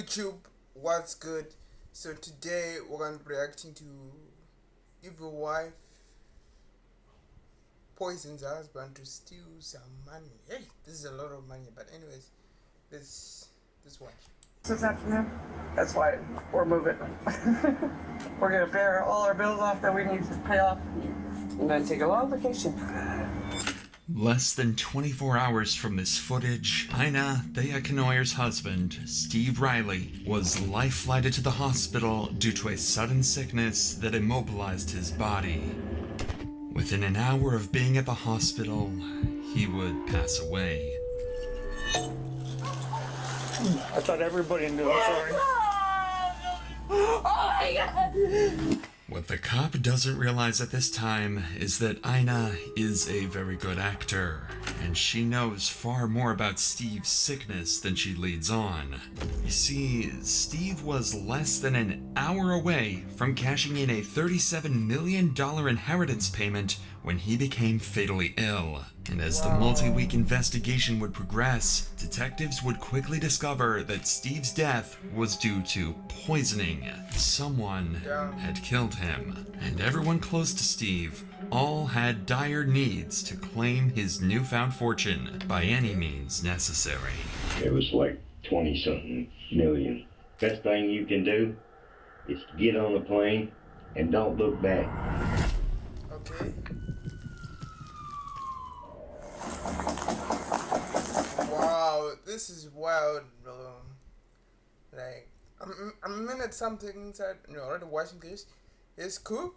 YouTube, what's good? So today we're gonna be reacting to evil wife poisons her husband to steal some money. Hey, this is a lot of money, but anyways, this one. This afternoon. That's why we're moving. We're gonna pay all our bills off that we need to pay off, and then take a long vacation. Less than 24 hours from this footage, Ina Thea Knoyer's husband, Steve Riley, was life-flighted to the hospital due to a sudden sickness that immobilized his body. Within an hour of being at the hospital, he would pass away. I thought everybody knew. I'm sorry. Oh my God. What the cop doesn't realize at this time is that Ina is a very good actor, and she knows far more about Steve's sickness than she leads on. You see, Steve was less than an hour away from cashing in a $37 million inheritance payment when he became fatally ill. And as the multi-week investigation would progress, detectives would quickly discover that Steve's death was due to poisoning. Someone had killed him, and everyone close to Steve all had dire needs to claim his newfound fortune by any means necessary. It was like 20-something million. Best thing you can do is get on a plane and don't look back. Okay. Wow, this is wild, bro. Like, I'm a minute something inside, already watching this. It's cool.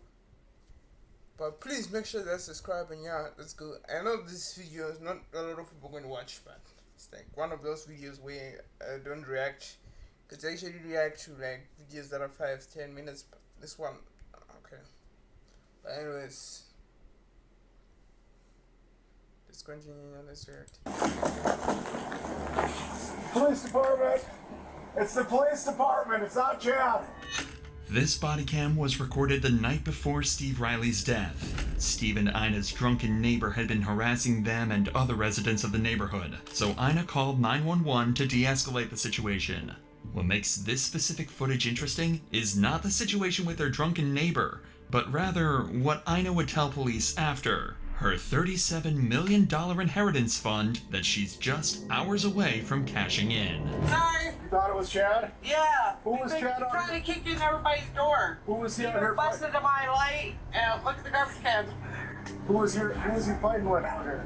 But please make sure that subscribe and yeah, let's go. I know this video is not a lot of people going to watch, but it's like one of those videos where I don't react. Because I usually react to like videos that are 5-10 minutes, but this one, okay. But anyways, let's continue on this react. Police department! It's the police department, it's not Chad! This body cam was recorded the night before Steve Riley's death. Steve and Ina's drunken neighbor had been harassing them and other residents of the neighborhood, so Ina called 911 to de-escalate the situation. What makes this specific footage interesting is not the situation with their drunken neighbor, but rather what Ina would tell police after. Her $37 million inheritance fund that she's just hours away from cashing in. Sorry. You thought it was Chad? Yeah. Who was Chad on? Trying to kick in everybody's door. Who was he on He her busted into my light and look at the garbage cans. Who was he fighting with out here?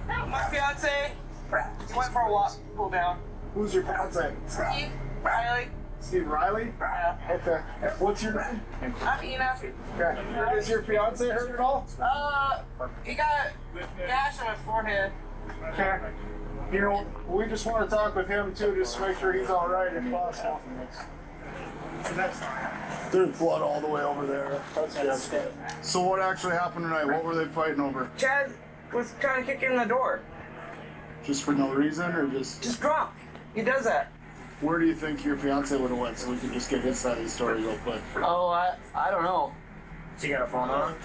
My fiance went for a walk, pulled down. Who's your fiance? Steve Riley. Steve Riley? Yeah. Okay. What's your name? I'm Ina. Okay. Is your fiance hurt at all? He got gash on his forehead. Okay. You know, we just want to talk with him too, just to make sure he's alright if possible. There's blood all the way over there. That's good. So what actually happened tonight? What were they fighting over? Chad was trying to kick in the door. Just for no reason, or just... Just drunk. He does that. Where do you think your fiance would have went so we can just get his side of the story real quick? Oh, I don't know. So you got a phone on?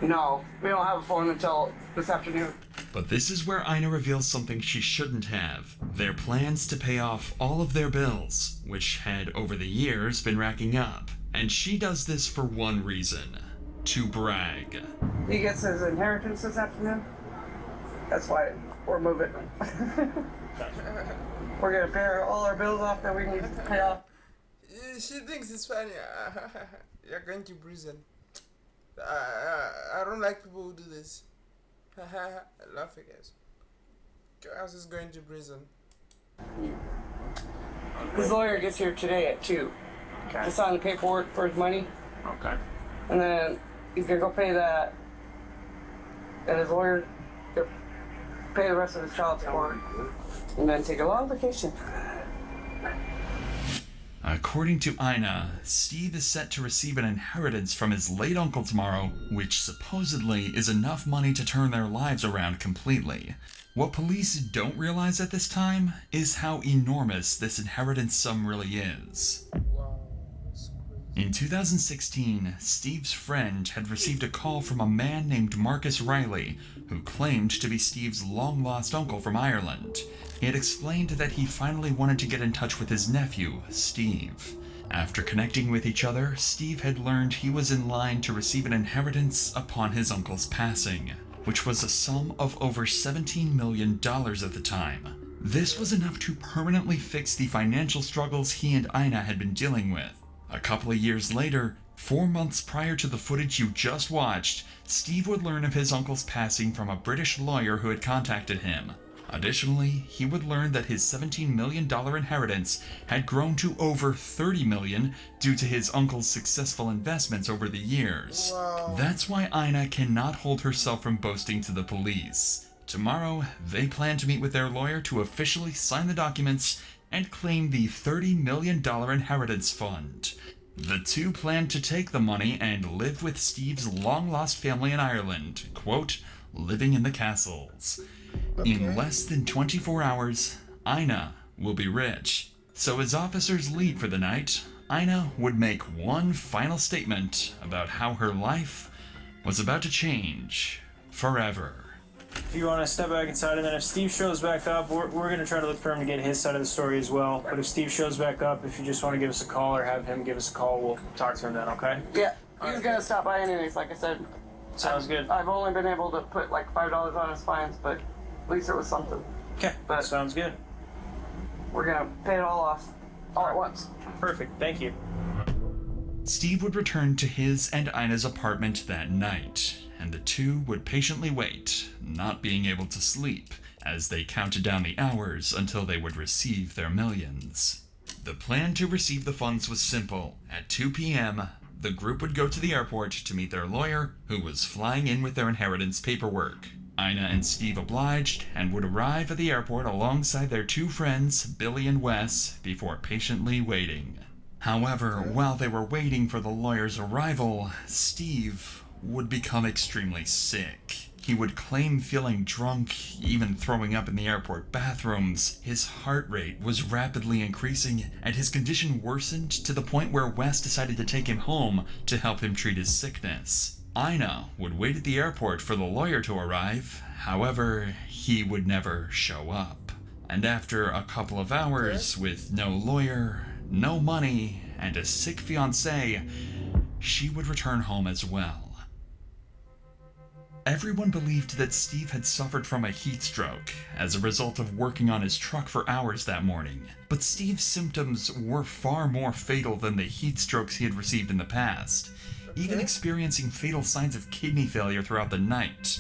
No, we don't have a phone until this afternoon. But this is where Ina reveals something she shouldn't have. Their plans to pay off all of their bills, which had over the years been racking up. And she does this for one reason: to brag. He gets his inheritance this afternoon. That's why we're moving. We're gonna pay all our bills off that we need to pay off. She thinks it's funny. You're going to prison. I don't like people who do this. I laugh, I guess. Chaos is going to prison. His lawyer gets here today at 2 to sign the paperwork for his money. Okay. And then he's gonna go pay that. And his lawyer gonna pay the rest of his child support. And then take a long vacation. According to Ina, Steve is set to receive an inheritance from his late uncle tomorrow, which supposedly is enough money to turn their lives around completely. What police don't realize at this time is how enormous this inheritance sum really is. Wow, that's crazy. In 2016, Steve's friend had received a call from a man named Marcus Riley, who claimed to be Steve's long-lost uncle from Ireland. he had explained that he finally wanted to get in touch with his nephew, Steve. After connecting with each other, Steve had learned he was in line to receive an inheritance upon his uncle's passing, which was a sum of over $17 million at the time. This was enough to permanently fix the financial struggles he and Ina had been dealing with. A couple of years later, 4 months prior to the footage you just watched, Steve would learn of his uncle's passing from a British lawyer who had contacted him. Additionally, he would learn that his $17 million inheritance had grown to over $30 million due to his uncle's successful investments over the years. Wow. That's why Ina cannot hold herself from boasting to the police. Tomorrow, they plan to meet with their lawyer to officially sign the documents and claim the $30 million inheritance fund. The two plan to take the money and live with Steve's long-lost family in Ireland, quote, living in the castles. In less than 24 hours, Ina will be rich. So as officers leave for the night, Ina would make one final statement about how her life was about to change forever. If you want to step back inside, and then if Steve shows back up, we're going to try to look for him to get his side of the story as well. But if Steve shows back up, if you just want to give us a call or have him give us a call, we'll talk to him then, okay? Yeah, he's gonna stop by anyways, like I said. Sounds good. I've only been able to put like $5 on his fines, but at least it was something. Okay, But- sounds good. We're gonna pay it all off, all at once. Perfect, thank you. Steve would return to his and Ina's apartment that night, and the two would patiently wait, not being able to sleep, as they counted down the hours until they would receive their millions. The plan to receive the funds was simple. At 2 p.m., the group would go to the airport to meet their lawyer, who was flying in with their inheritance paperwork. Ina and Steve obliged and would arrive at the airport alongside their two friends, Billy and Wes, before patiently waiting. However, while they were waiting for the lawyer's arrival, Steve would become extremely sick. He would claim feeling drunk, even throwing up in the airport bathrooms. His heart rate was rapidly increasing, and his condition worsened to the point where Wes decided to take him home to help him treat his sickness. Ina would wait at the airport for the lawyer to arrive. However, he would never show up. And after a couple of hours with no lawyer, no money, and a sick fiancé, she would return home as well. Everyone believed that Steve had suffered from a heat stroke as a result of working on his truck for hours that morning. But Steve's symptoms were far more fatal than the heat strokes he had received in the past, even experiencing fatal signs of kidney failure throughout the night.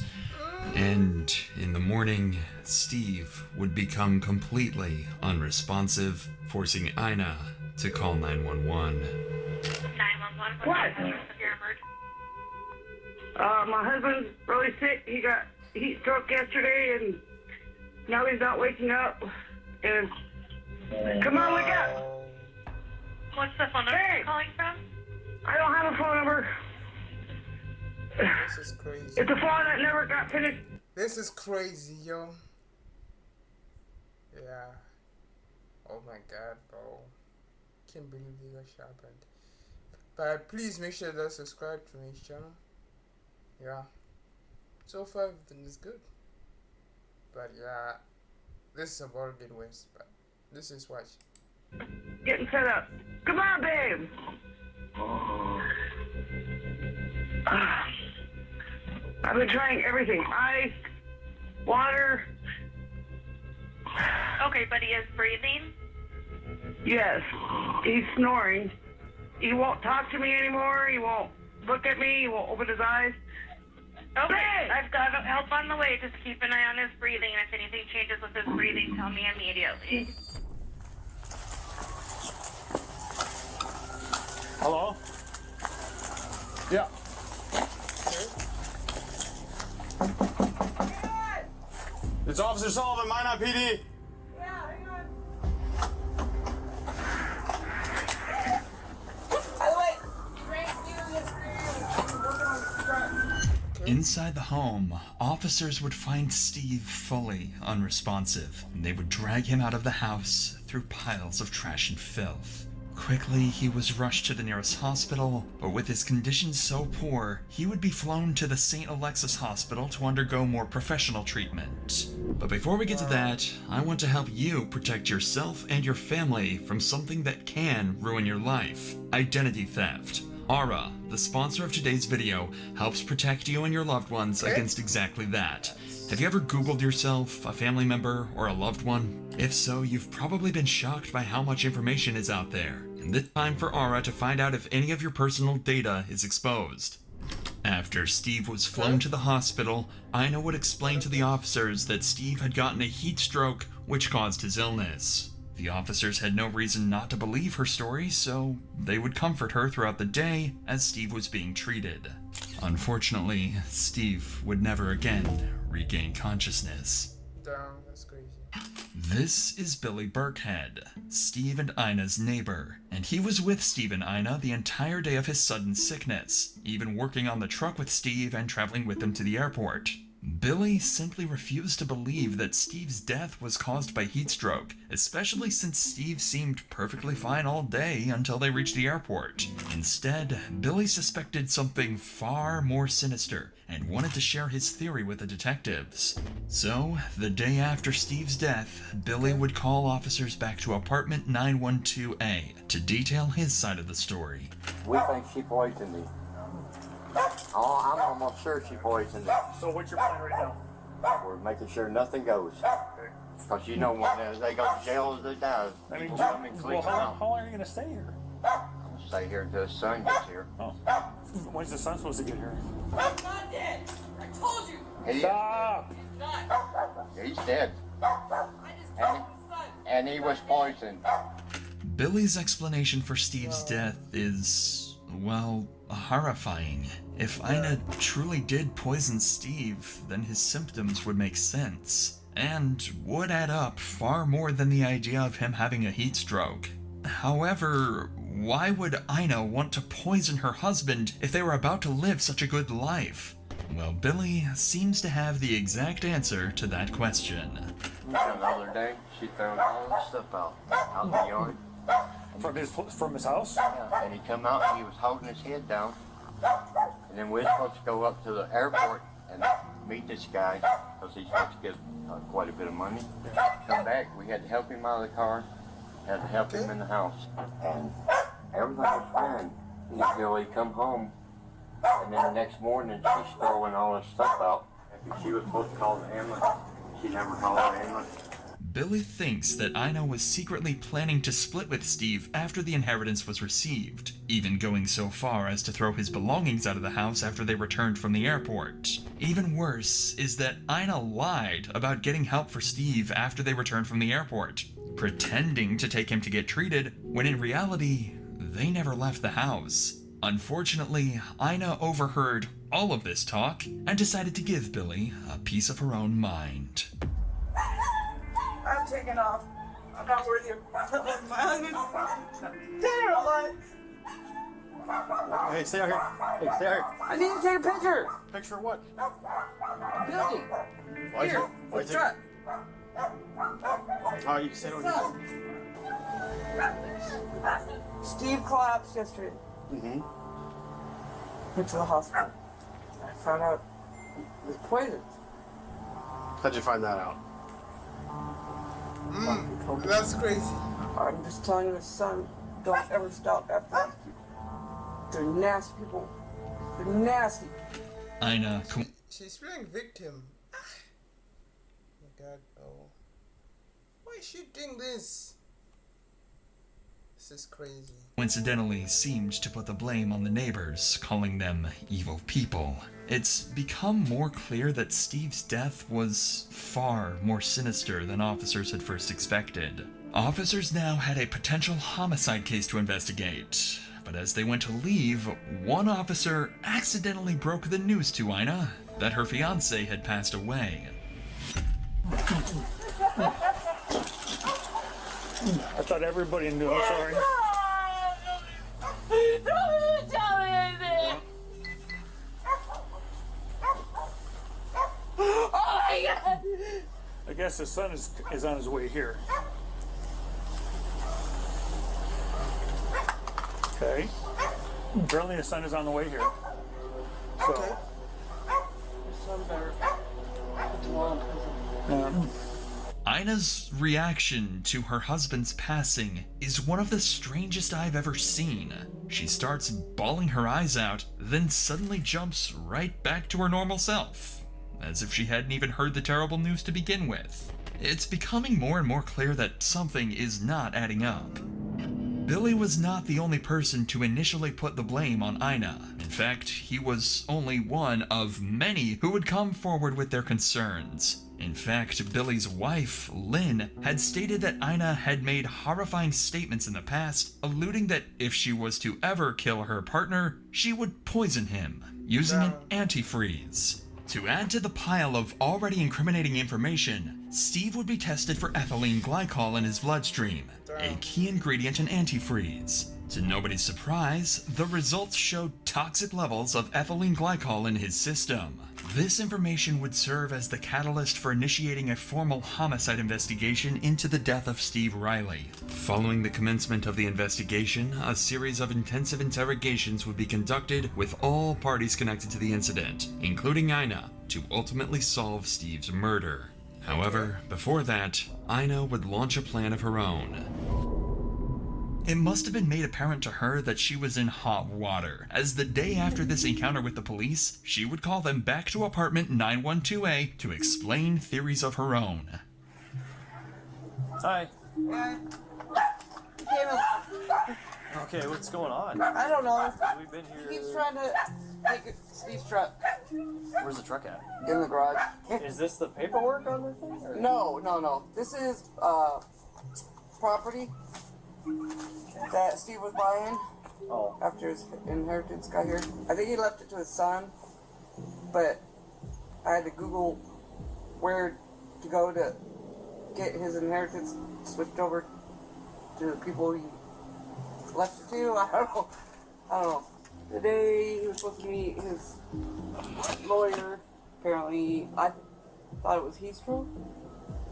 And in the morning, Steve would become completely unresponsive, forcing Ina to call 911. 911. What? Your emergency. My husband's really sick. He got heat stroke yesterday, and now he's not waking up. And come on, wake up! What's the phone number Hey! you're calling from? I don't have a phone number. This is crazy. It's a phone that never got finished. This is crazy, yo. Yeah. Oh my god, bro. Can't believe this happened. But please make sure to subscribe to my channel. Yeah. So far everything is good. But yeah, this is about getting worse. But this is watch. Getting set up. Come on, babe. I've been trying everything. Ice, water. Okay, but he is breathing. Yes, he's snoring. He won't talk to me anymore. He won't look at me. He won't open his eyes. Okay, Hey! I've got help on the way. Just keep an eye on his breathing, and if anything changes with his breathing, tell me immediately. Hello? Yeah. It's Officer Sullivan, Minot PD. Inside the home, officers would find Steve fully unresponsive, and they would drag him out of the house through piles of trash and filth. Quickly, he was rushed to the nearest hospital, but with his condition so poor, he would be flown to the St. Alexis Hospital to undergo more professional treatment. But before we get to that, I want to help you protect yourself and your family from something that can ruin your life: identity theft. Aura, the sponsor of today's video, helps protect you and your loved ones against exactly that. Have you ever Googled yourself, a family member, or a loved one? If so, you've probably been shocked by how much information is out there. And it's time for Aura to find out if any of your personal data is exposed. After Steve was flown to the hospital, Ina would explain to the officers that Steve had gotten a heat stroke, which caused his illness. The officers had no reason not to believe her story, so they would comfort her throughout the day as Steve was being treated. Unfortunately, Steve would never again regain consciousness. Damn, that's crazy. This is Billy Burkhead, Steve and Ina's neighbor, and he was with Steve and Ina the entire day of his sudden sickness, even working on the truck with Steve and traveling with them to the airport. Billy simply refused to believe that Steve's death was caused by heat stroke, especially since Steve seemed perfectly fine all day until they reached the airport. Instead, Billy suspected something far more sinister and wanted to share his theory with the detectives. So, the day after Steve's death, Billy would call officers back to apartment 912A to detail his side of the story. We think she poisoned him. Oh, I'm almost sure she poisoned him. So what's your plan right now? We're making sure nothing goes. Because you know when they go to jail, they die. I mean, People come and clean well, them out. how long are you going to stay here? I'll stay here until the sun gets here. Oh. When's the son supposed to get here? He's not dead. I told you. Stop! He's not. He's dead. I just told his son. And he was poisoned. Billy's explanation for Steve's death is, well, horrifying. If Ina truly did poison Steve, then his symptoms would make sense, and would add up far more than the idea of him having a heat stroke. However, why would Ina want to poison her husband if they were about to live such a good life? Well, Billy seems to have the exact answer to that question. The other day, she threw all the stuff out in the yard. From his house? Yeah, and he come out and he was holding his head down. And then we're supposed to go up to the airport and meet this guy because he's supposed to get quite a bit of money. Come back, we had to help him out of the car, had to help him in the house. And everything was fine until he come home. And then the next morning, she's throwing all this stuff out. She was supposed to call the ambulance. She never called the ambulance. Billy thinks that Ina was secretly planning to split with Steve after the inheritance was received, even going so far as to throw his belongings out of the house after they returned from the airport. Even worse is that Ina lied about getting help for Steve after they returned from the airport, pretending to take him to get treated, when in reality, they never left the house. Unfortunately, Ina overheard all of this talk and decided to give Billy a piece of her own mind. I'm taking off. I'm not worthy of my husband. Dead or alive. Hey, stay out here. Hey, stay out here. I need to take a picture. Picture of what? Billy. Why Here, why the truck. Oh, you can sit on here. Steve collapsed yesterday. Mm-hmm. Went to the hospital. I found out he was poisoned. How'd you find that out? That's crazy. I'm just telling his son, don't ever stop after these people. They're nasty people. They're nasty. Ina She's playing victim. Oh my god, oh. Why is she doing this? This is crazy. coincidentally seemed to put the blame on the neighbors, calling them evil people. It's become more clear that Steve's death was far more sinister than officers had first expected. Officers now had a potential homicide case to investigate, but as they went to leave, one officer accidentally broke the news to Ina that her fiancé had passed away. I thought everybody knew. I'm sorry. Don't tell me anything. Oh my god! I guess the son is on his way here. Okay. Apparently his son is on the way here. So. Okay. Yeah. Ina's reaction to her husband's passing is one of the strangest I've ever seen. She starts bawling her eyes out, then suddenly jumps right back to her normal self, as if she hadn't even heard the terrible news to begin with. It's becoming more and more clear that something is not adding up. Billy was not the only person to initially put the blame on Ina. In fact, he was only one of many who would come forward with their concerns. In fact, Billy's wife, Lynn, had stated that Ina had made horrifying statements in the past, alluding that if she was to ever kill her partner, she would poison him, using an antifreeze. To add to the pile of already incriminating information, Steve would be tested for ethylene glycol in his bloodstream, a key ingredient in antifreeze. To nobody's surprise, the results showed toxic levels of ethylene glycol in his system. This information would serve as the catalyst for initiating a formal homicide investigation into the death of Steve Riley. Following the commencement of the investigation, a series of intensive interrogations would be conducted with all parties connected to the incident, including Ina, to ultimately solve Steve's murder. However, before that, Ina would launch a plan of her own. It must have been made apparent to her that she was in hot water, as the day after this encounter with the police, she would call them back to apartment 912A to explain theories of her own. Hi. Yeah. Okay, what's going on? I don't know. We've been here. He keeps trying to take Steve's truck Where's the truck at? in the garage. Is this the paperwork on the thing? Or? No. This is property that Steve was buying Oh. after his inheritance got here. I think he left it to his son, but I had to Google where to go to get his inheritance switched over to the people he left it to. I don't know. The day he was supposed to meet his lawyer, apparently, I thought it was heat stroke.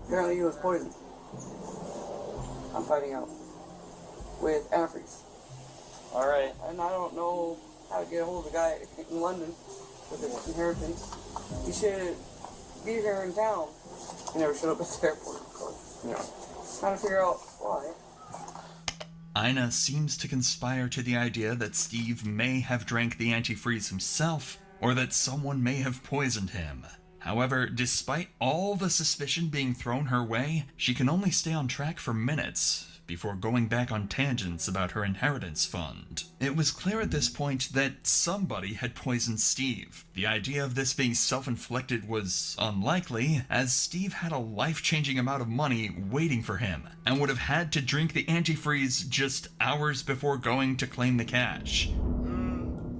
Apparently he was poisoned. I'm finding out. With antifreeze. Alright. And I don't know how to get a hold of the guy in London with his inheritance. He should be here in town. He never showed up at the airport, so, trying to figure out why. Ina seems to conspire to the idea that Steve may have drank the antifreeze himself, or that someone may have poisoned him. However, despite all the suspicion being thrown her way, she can only stay on track for minutes before going back on tangents about her inheritance fund. It was clear at this point that somebody had poisoned Steve. The idea of this being self-inflicted was unlikely, as Steve had a life-changing amount of money waiting for him, and would have had to drink the antifreeze just hours before going to claim the cash.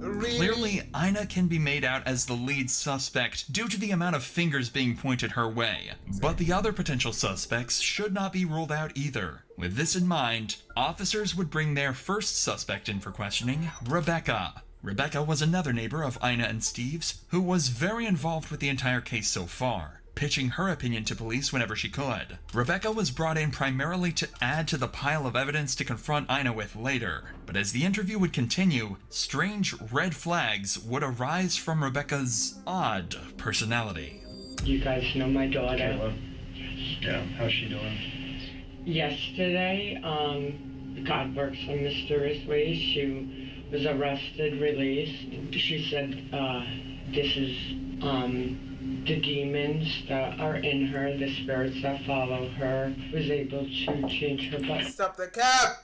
Clearly, Ina can be made out as the lead suspect due to the amount of fingers being pointed her way, but the other potential suspects should not be ruled out either. With this in mind, officers would bring their first suspect in for questioning, Rebecca. Rebecca was another neighbor of Ina and Steve's, who was very involved with the entire case so far, pitching her opinion to police whenever she could. Rebecca was brought in primarily to add to the pile of evidence to confront Ina with later, but as the interview would continue, strange red flags would arise from Rebecca's odd personality. You guys know my daughter? Yeah, how's she doing? Yesterday, God works in mysterious ways. She was arrested, released. She said this is the demons that are in her, the spirits that follow her, was able to change her body. Stop the cab!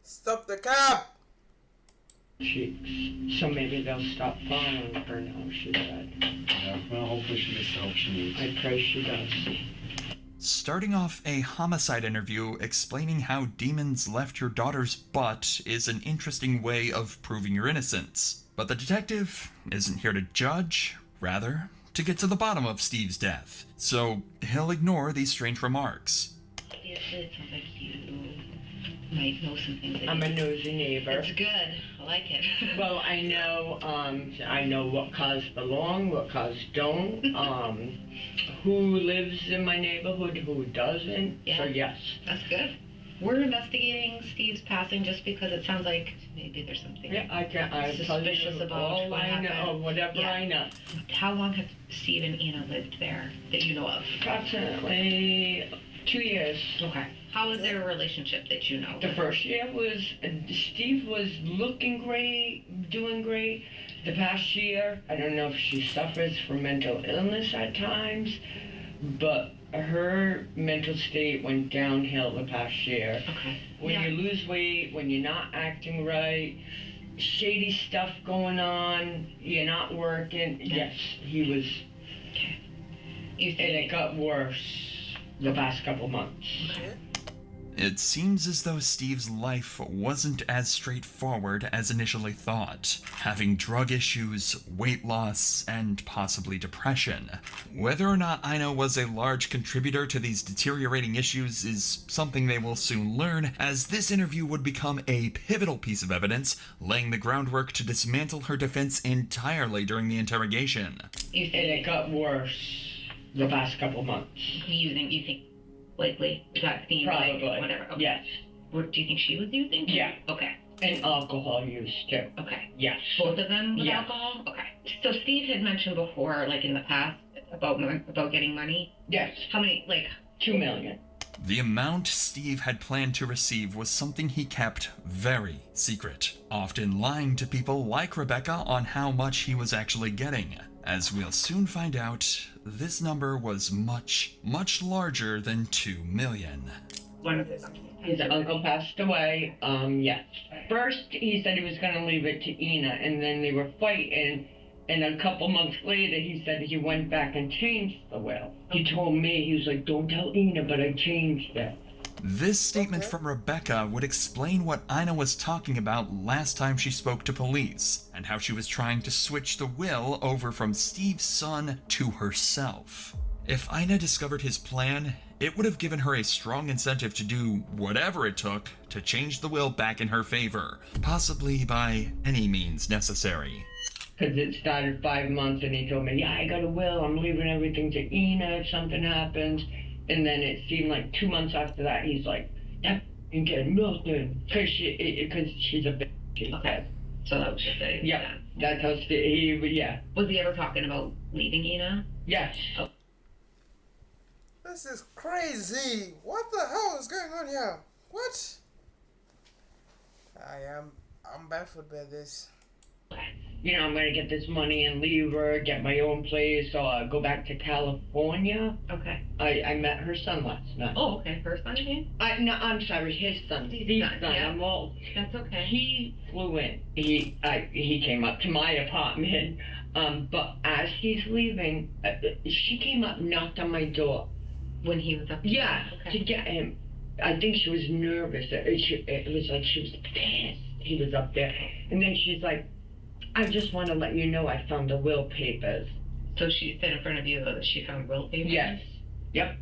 Stop the cab! Cheeks. So maybe they'll stop following her now, she said. Yeah, well, hopefully she gets the help she needs. I pray she does. Starting off a homicide interview explaining how demons left your daughter's butt is an interesting way of proving your innocence. But the detective isn't here to judge, rather, to get to the bottom of Steve's death. So he'll ignore these strange remarks. Yes, it sounds like you might know some things. I'm a nosy neighbor. That's good. I like it. Well, I know what cars belong, what cars don't, who lives in my neighborhood, who doesn't. Yeah. So yes. That's good. We're investigating Steve's passing just because it sounds like maybe there's something suspicious about what happened. Whatever I know. How long have Steve and Ina lived there that you know of? Approximately 2 years. Okay. How is their relationship that you know? The first year was, Steve was looking great, doing great. The past year, I don't know if she suffers from mental illness at times, but her mental state went downhill the past year. Okay. When you lose weight, when you're not acting right, shady stuff going on, you're not working. Yes, he was. Okay. And it got worse the past couple months. Okay. It seems as though Steve's life wasn't as straightforward as initially thought, having drug issues, weight loss, and possibly depression. Whether or not Ina was a large contributor to these deteriorating issues is something they will soon learn, as this interview would become a pivotal piece of evidence, laying the groundwork to dismantle her defense entirely during the interrogation. And it got worse the past couple months. You think likely that theme, Probably. like whatever. Okay. Yes. What do you think she was using? Yeah. Okay. And alcohol use too. Okay. Yes. Both of them with Yes. alcohol? Okay. So Steve had mentioned before, like in the past, about getting money. Yes. How many, like? 2 million. The amount Steve had planned to receive was something he kept very secret, often lying to people like Rebecca on how much he was actually getting. As we'll soon find out, this number was much, much larger than 2 million. His uncle passed away, yes. First, he said he was going to leave it to Ina, and then they were fighting, and a couple months later, he said he went back and changed the will. He told me, he was like, don't tell Ina, but I changed it. This statement from Rebecca would explain what Ina was talking about last time she spoke to police, and how she was trying to switch the will over from Steve's son to herself. If Ina discovered his plan, it would have given her a strong incentive to do whatever it took to change the will back in her favor, possibly by any means necessary. Because it started 5 months, and he told me, yeah, I got a will, I'm leaving everything to Ina if something happens. And then it seemed like 2 months after that, he's like, that ain't getting nothing. Because she's a bitch. He said. So that was just it. Yeah, that's how yeah. Was he ever talking about leaving Ina? Yes. Oh. This is crazy. What the hell is going on here? What? I'm baffled by this. You know, I'm gonna get this money and leave her, get my own place, so go back to California. Okay. I met her son last night. Oh, okay. Her son again? No, I'm sorry, his son. Steve's son. Yeah. I'm old. That's okay. He flew in. He came up to my apartment. But as he's leaving, she came up, knocked on my door. When he was up? Yeah, Okay. to get him. I think she was nervous. It was like she was pissed. He was up there, and then she's like, I just want to let you know I found the will papers. So she said in front of you that she found will papers? Yes. Yep.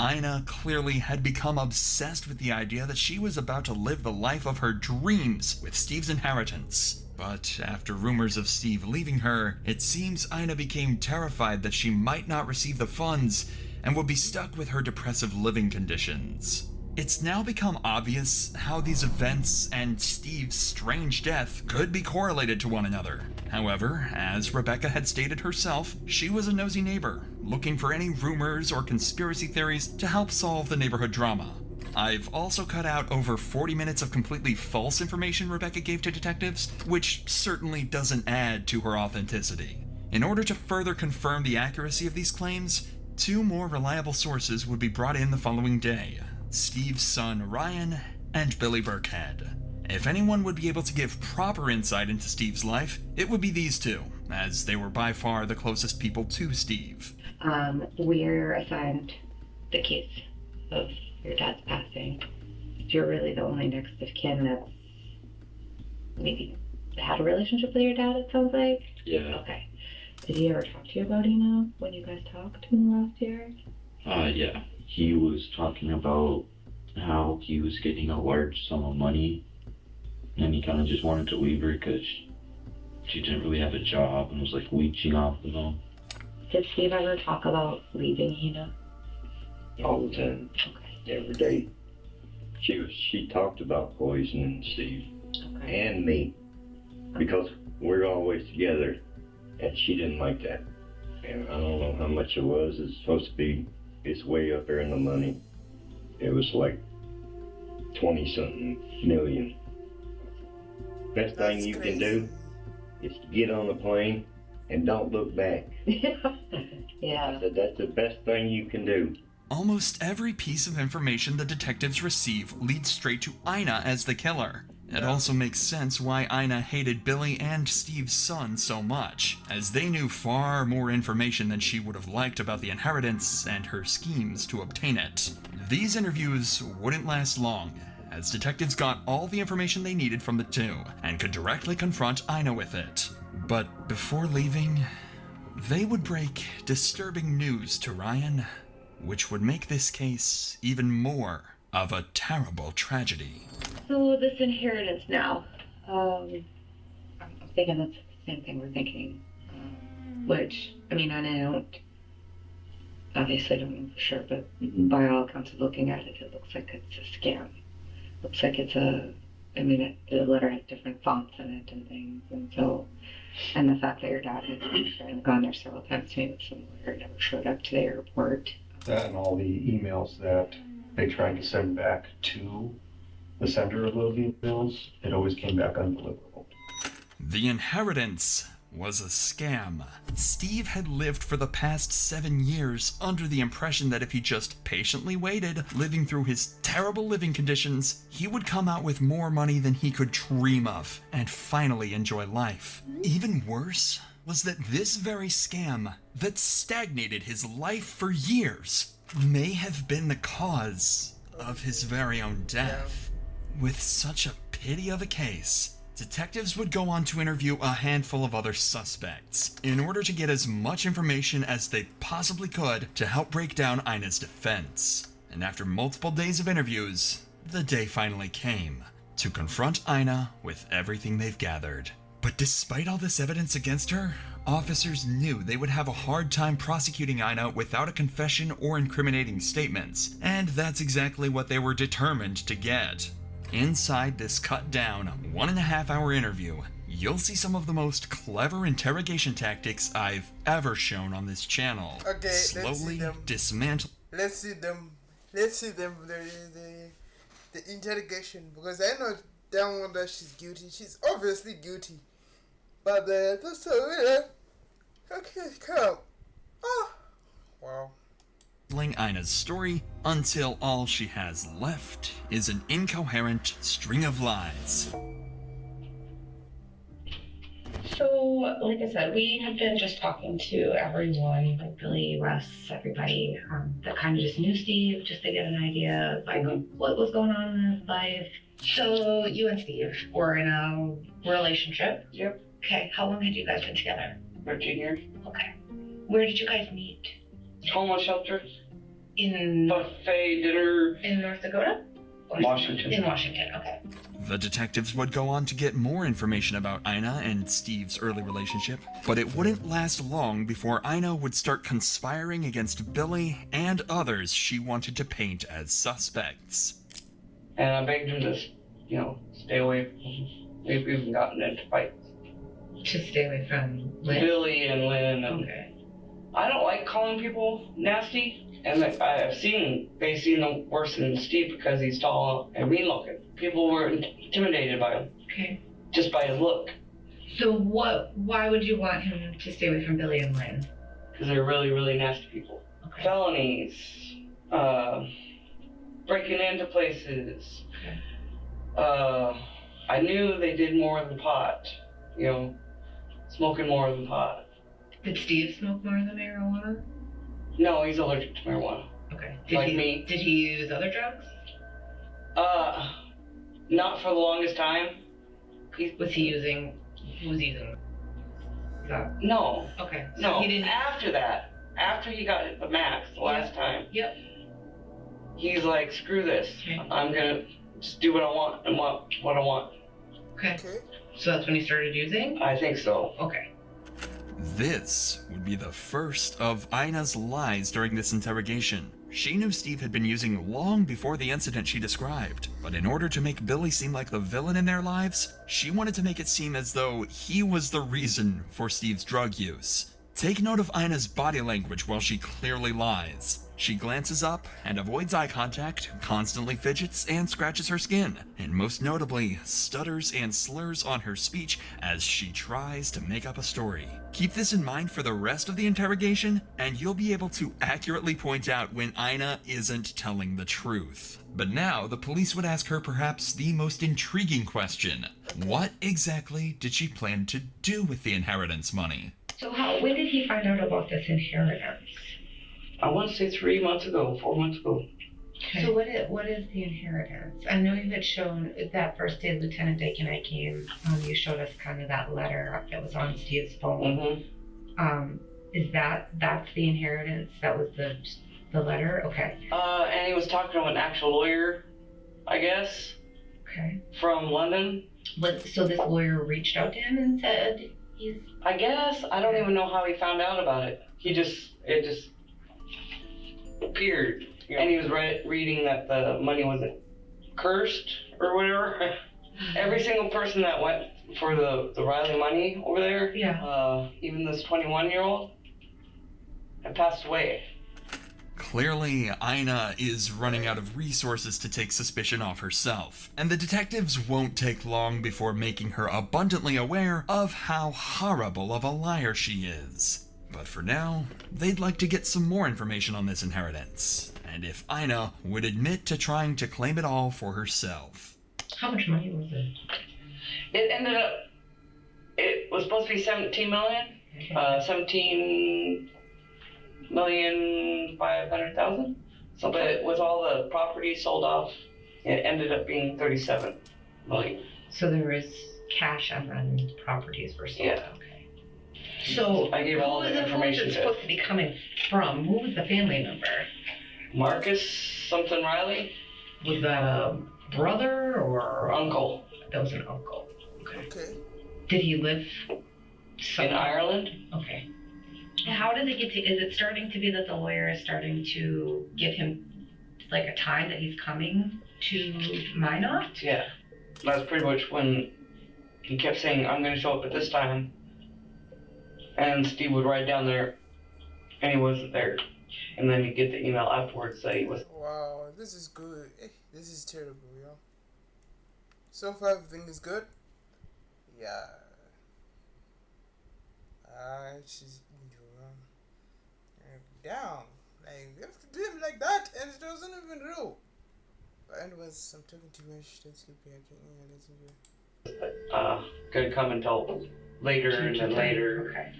Ina clearly had become obsessed with the idea that she was about to live the life of her dreams with Steve's inheritance. But after rumors of Steve leaving her, it seems Ina became terrified that she might not receive the funds and would be stuck with her depressive living conditions. It's now become obvious how these events and Steve's strange death could be correlated to one another. However, as Rebecca had stated herself, she was a nosy neighbor, looking for any rumors or conspiracy theories to help solve the neighborhood drama. I've also cut out over 40 minutes of completely false information Rebecca gave to detectives, which certainly doesn't add to her authenticity. In order to further confirm the accuracy of these claims, 2 more reliable sources would be brought in the following day: Steve's son Ryan and Billy Burkhead. If anyone would be able to give proper insight into Steve's life, it would be these 2, as they were by far the closest people to Steve. We're assigned the case of your dad's passing. You're really the only next of kin that's maybe had a relationship with your dad, it sounds like? Yeah. Okay. Did he ever talk to you about Ina when you guys talked in the last year? Yeah. He was talking about how he was getting a large sum of money, and he kind of just wanted to leave her because she didn't really have a job and was like leeching off of him. Did Steve ever talk about leaving Ina? All the time. Okay. Every day. She talked about poisoning Steve and me because we're always together, and she didn't like that. And I don't know how much it was. It's supposed to be. It's way up there in the money. It was like 20-something million. Best thing you can do is to get on the plane and don't look back. Yeah. I said, that's the best thing you can do. Almost every piece of information the detectives receive leads straight to Ina as the killer. It also makes sense why Ina hated Billy and Steve's son so much, as they knew far more information than she would have liked about the inheritance and her schemes to obtain it. These interviews wouldn't last long, as detectives got all the information they needed from the two, and could directly confront Ina with it. But before leaving, they would break disturbing news to Ryan, which would make this case even more of a terrible tragedy. So this inheritance now, I'm thinking that's the same thing we're thinking. Which, I mean, I obviously don't know for sure, but by all accounts of looking at it, it looks like it's a scam. Looks like it's the letter has different fonts in it and things, and so, and the fact that your dad had gone there several times to meet with some lawyer, never showed up to the airport. That and all the emails that they tried to send back to the sender of those emails, it always came back undeliverable. The inheritance was a scam. Steve had lived for the past 7 years under the impression that if he just patiently waited, living through his terrible living conditions, he would come out with more money than he could dream of and finally enjoy life. Even worse was that this very scam that stagnated his life for years may have been the cause of his very own death. With such a pity of a case, detectives would go on to interview a handful of other suspects in order to get as much information as they possibly could to help break down Ina's defense. And after multiple days of interviews, the day finally came to confront Ina with everything they've gathered. But despite all this evidence against her, officers knew they would have a hard time prosecuting Ina without a confession or incriminating statements, and that's exactly what they were determined to get. Inside this cut-down 1.5-hour interview, you'll see some of the most clever interrogation tactics I've ever shown on this channel. Okay, slowly dismantle. Let's see them. The interrogation, because I know damn well that she's guilty. She's obviously guilty. But that's so okay, come. Oh, wow. Ina's story until all she has left is an incoherent string of lies. So, like I said, we have been just talking to everyone, like Billy, Russ, everybody that kind of just knew Steve, just to get an idea of like what was going on in his life. So, you and Steve were in a relationship. Yep. Okay, how long had you guys been together? 13 years. Okay. Where did you guys meet? Homeless shelter. In buffet dinner. In North Dakota? Washington. In Washington, okay. The detectives would go on to get more information about Ina and Steve's early relationship, but it wouldn't last long before Ina would start conspiring against Billy and others she wanted to paint as suspects. And I begged him to, stay away from him. We've even gotten into fights. To stay away from Lynn? Billy and Lynn. Okay. I don't like calling people nasty. And I've seen them worse than Steve because he's tall and mean looking. People were intimidated by him. Okay. Just by his look. So why would you want him to stay away from Billy and Lynn? Because they're really, really nasty people. Okay. Felonies. Breaking into places. Okay. I knew they did more than pot. Smoking more than pot. Did Steve smoke more than marijuana? No, he's allergic to marijuana. Okay. Me. Did he use other drugs? Not for the longest time. Who was using? No. Okay. So no. He didn't. After that, after he got the max the last time. Yep. He's like, screw this. Okay. I'm gonna just do what I want and what I want. Okay. So that's when he started using? I think so. Okay. This would be the first of Ina's lies during this interrogation. she knew Steve had been using long before the incident she described, but in order to make Billy seem like the villain in their lives, she wanted to make it seem as though he was the reason for Steve's drug use. Take note of Ina's body language while she clearly lies. She glances up and avoids eye contact, constantly fidgets and scratches her skin, and most notably, stutters and slurs on her speech as she tries to make up a story. Keep this in mind for the rest of the interrogation, and you'll be able to accurately point out when Ina isn't telling the truth. But now, the police would ask her perhaps the most intriguing question. What exactly did she plan to do with the inheritance money? So when did he find out about this inheritance? I want to say 3 months ago, 4 months ago. Okay. So what is the inheritance? I know you had shown that first day Lieutenant Dake and I came, you showed us kind of that letter that was on Steve's phone. Mm-hmm. Is that's the inheritance? That was the letter? Okay. And he was talking to an actual lawyer, I guess. Okay. From London. So this lawyer reached out to him and said he's... I guess. I don't even know how he found out about it. It just appeared. And he was reading that the money wasn't cursed or whatever. Every single person that went for the Riley money over there, even this 21-year-old, had passed away. Clearly, Ina is running out of resources to take suspicion off herself, and the detectives won't take long before making her abundantly aware of how horrible of a liar she is. But for now, they'd like to get some more information on this inheritance, and if Ina would admit to trying to claim it all for herself. How much money was it? It was supposed to be 17 million. Okay. 17,500,000. So, but with all the property sold off, it ended up being 37 million. So there was cash and then properties were sold. Yeah. Okay. So I gave all the information. Who was it supposed to be coming from? Who was the family member? Marcus something Riley. Was that a brother or uncle? That was an uncle. Okay. Did he live in Ireland? Okay. How did it get to? Is it starting to be that the lawyer is starting to give him like a time that he's coming to Minot? Yeah. That's pretty much when he kept saying, "I'm going to show up at this time," and Steve would ride down there, and he wasn't there. And then he'd get the email afterwards that he was. Wow, this is good. This is terrible, yo. So far, everything is good. Yeah. She's down. Like, you have to do him like that, and it wasn't even real. But anyways, I'm talking too much. Let's keep Couldn't come until later and then later. Okay.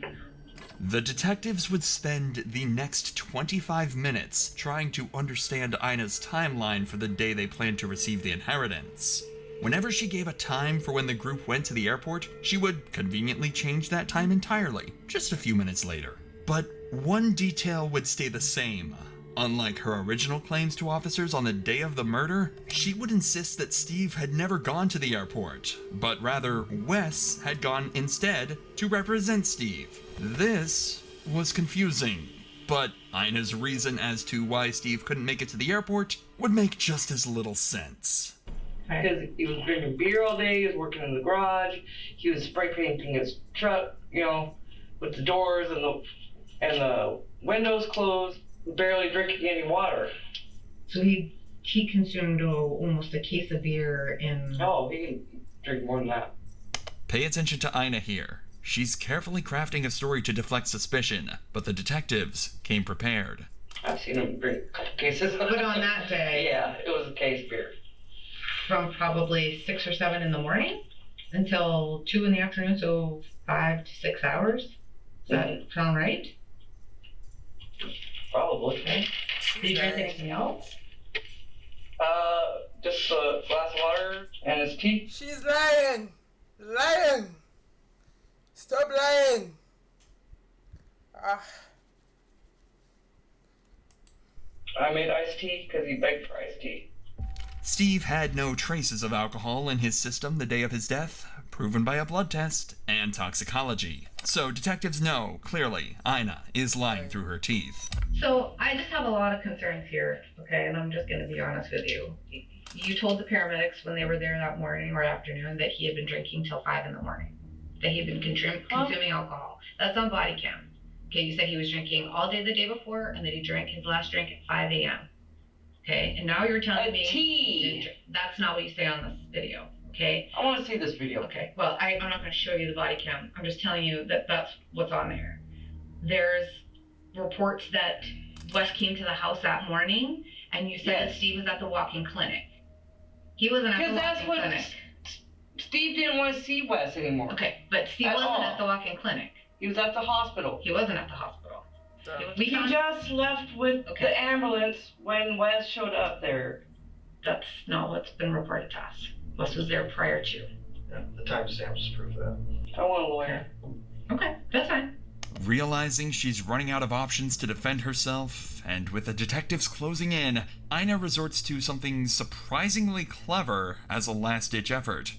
The detectives would spend the next 25 minutes trying to understand Ina's timeline for the day they planned to receive the inheritance. Whenever she gave a time for when the group went to the airport, she would conveniently change that time entirely, just a few minutes later. But one detail would stay the same. Unlike her original claims to officers on the day of the murder, she would insist that Steve had never gone to the airport, but rather Wes had gone instead to represent Steve. This was confusing, but Ina's reason as to why Steve couldn't make it to the airport would make just as little sense. Because he was drinking beer all day, he was working in the garage, he was spray painting his truck, with the doors and the windows closed, barely drinking any water. So he consumed almost a case of beer in... Oh, he can drink more than that. Pay attention to Ina here. She's carefully crafting a story to deflect suspicion, but the detectives came prepared. I've seen him drink a couple cases. But on that day... Yeah, it was a case of beer. From probably 6 or 7 in the morning until 2 in the afternoon, so 5 to 6 hours. Does that sound right? Probably. Okay. Did you drink anything else? Just a glass of water and his tea. She's lying! Lying! Stop lying! I made iced tea because he begged for iced tea. Steve had no traces of alcohol in his system the day of his death, proven by a blood test and toxicology. So detectives know, clearly, Ina is lying through her teeth. So I just have a lot of concerns here, okay, and I'm just going to be honest with you. You told the paramedics when they were there that morning or afternoon that he had been drinking till 5 in the morning, that he had been consuming alcohol. That's on body cam. Okay, you said he was drinking all day the day before and that he drank his last drink at 5 a.m. Okay, and now you're telling me tea. That's not what you say on this video. Okay. I want to see this video. Okay. Well, I'm not going to show you the body cam. I'm just telling you that that's what's on there. There's reports that Wes came to the house that morning, and you said that Steve was at the walk-in clinic. He wasn't at the walk-in clinic. Steve didn't want to see Wes anymore. Okay, but Steve wasn't at the walk-in clinic. He was at the hospital. He wasn't at the hospital. He just left with the ambulance when Wes showed up there. That's not what's been reported to us. Wes was there prior to. Yeah, the timestamps prove that. I want a lawyer. Okay, that's fine. Realizing she's running out of options to defend herself, and with the detectives closing in, Ina resorts to something surprisingly clever as a last-ditch effort,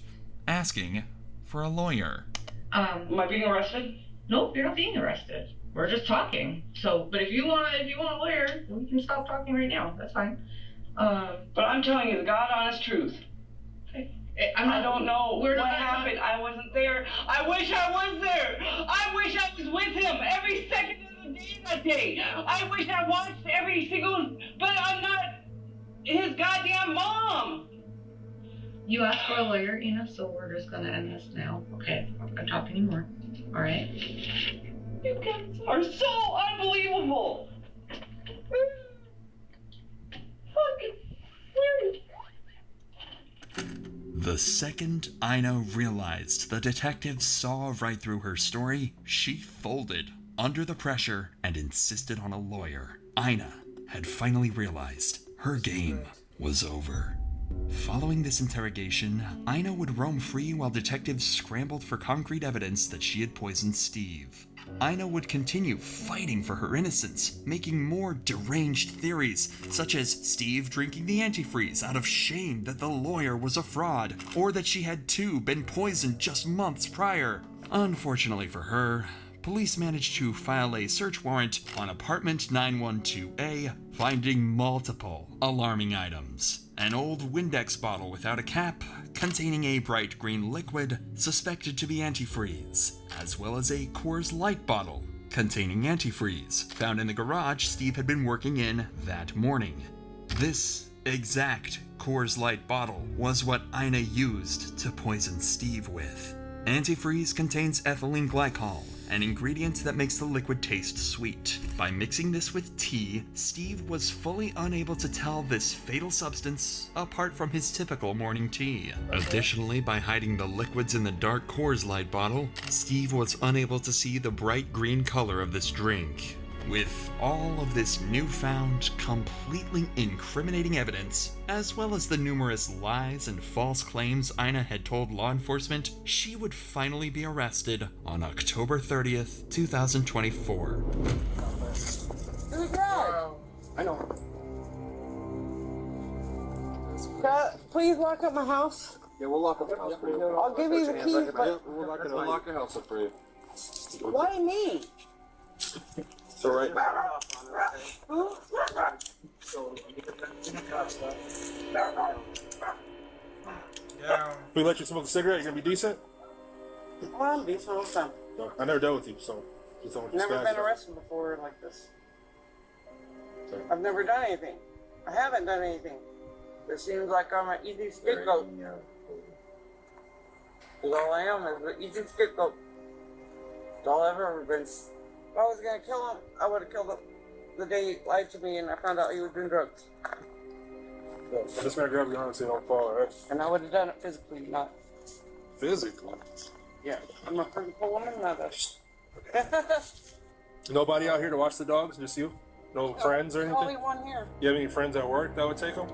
asking for a lawyer. Am I being arrested? Nope, you're not being arrested. We're just talking. So, but if you want a lawyer, we can stop talking right now. That's fine. But I'm telling you the God honest truth. I don't know what happened. I wasn't there. I wish I was there. I wish I was with him every second of the day that day. I wish I watched every single, but I'm not his goddamn mom. You asked for a lawyer, Ina, so we're just gonna end this now. Okay, I'm not gonna talk anymore. All right. You guys are so unbelievable. Fucking weird. The second Ina realized the detectives saw right through her story, she folded under the pressure and insisted on a lawyer. Ina had finally realized her game was over. Following this interrogation, Ina would roam free while detectives scrambled for concrete evidence that she had poisoned Steve. Ina would continue fighting for her innocence, making more deranged theories, such as Steve drinking the antifreeze out of shame that the lawyer was a fraud, or that she had too been poisoned just months prior. Unfortunately for her, police managed to file a search warrant on apartment 912A, finding multiple alarming items. An old Windex bottle without a cap, containing a bright green liquid suspected to be antifreeze, as well as a Coors Light bottle containing antifreeze, found in the garage Steve had been working in that morning. This exact Coors Light bottle was what Ina used to poison Steve with. Antifreeze contains ethylene glycol, an ingredient that makes the liquid taste sweet. By mixing this with tea, Steve was fully unable to tell this fatal substance apart from his typical morning tea. Additionally, by hiding the liquids in the dark Coors Light bottle, Steve was unable to see the bright green color of this drink. With all of this newfound, completely incriminating evidence, as well as the numerous lies and false claims Ina had told law enforcement, she would finally be arrested on October 30th, 2024. I know. Please lock up my house. Yeah, we'll lock up the house for you. I'll give you the keys, but We'll lock the house up for you. why me? It's all right. Yeah. If we let you smoke a cigarette, you're gonna be decent? Well, I'm decent all the time. No, I never dealt with you, so just don't Never been arrested before like this. I've never done anything. I haven't done anything. It seems like I'm an easy scapegoat. Because all I am is an easy scapegoat. That's all I've ever been. If I was gonna kill him, I would have killed him the day he lied to me and I found out he was doing drugs. I'm just gonna grab your arm so you don't fall, alright? And I would have done it physically, not. Physically? Yeah, I'm a physical woman, not a. Nobody out here to watch the dogs? Just you? No friends or anything? Only one here. You have any friends at work that would take them?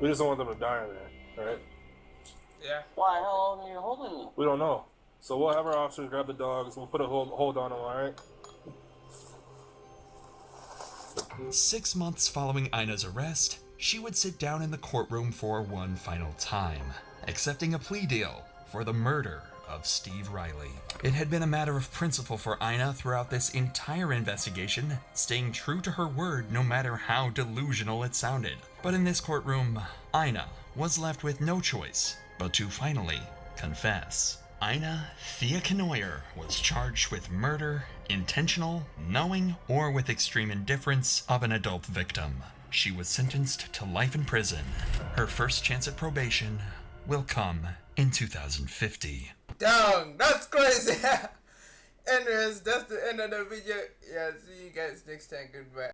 We just don't want them to die in there, alright? Yeah. Why? How long are you holding me? We don't know. So we'll have our officers grab the dogs, we'll put a hold on them, alright? 6 months following Ina's arrest, she would sit down in the courtroom for one final time, accepting a plea deal for the murder of Steve Riley. It had been a matter of principle for Ina throughout this entire investigation, staying true to her word no matter how delusional it sounded. But in this courtroom, Ina was left with no choice but to finally confess. Ina Thea Knoyer was charged with murder, intentional, knowing, or with extreme indifference of an adult victim. She was sentenced to life in prison. Her first chance at probation will come in 2050. Dang, that's crazy. Anyways, that's the end of the video. Yeah, see you guys next time. Goodbye.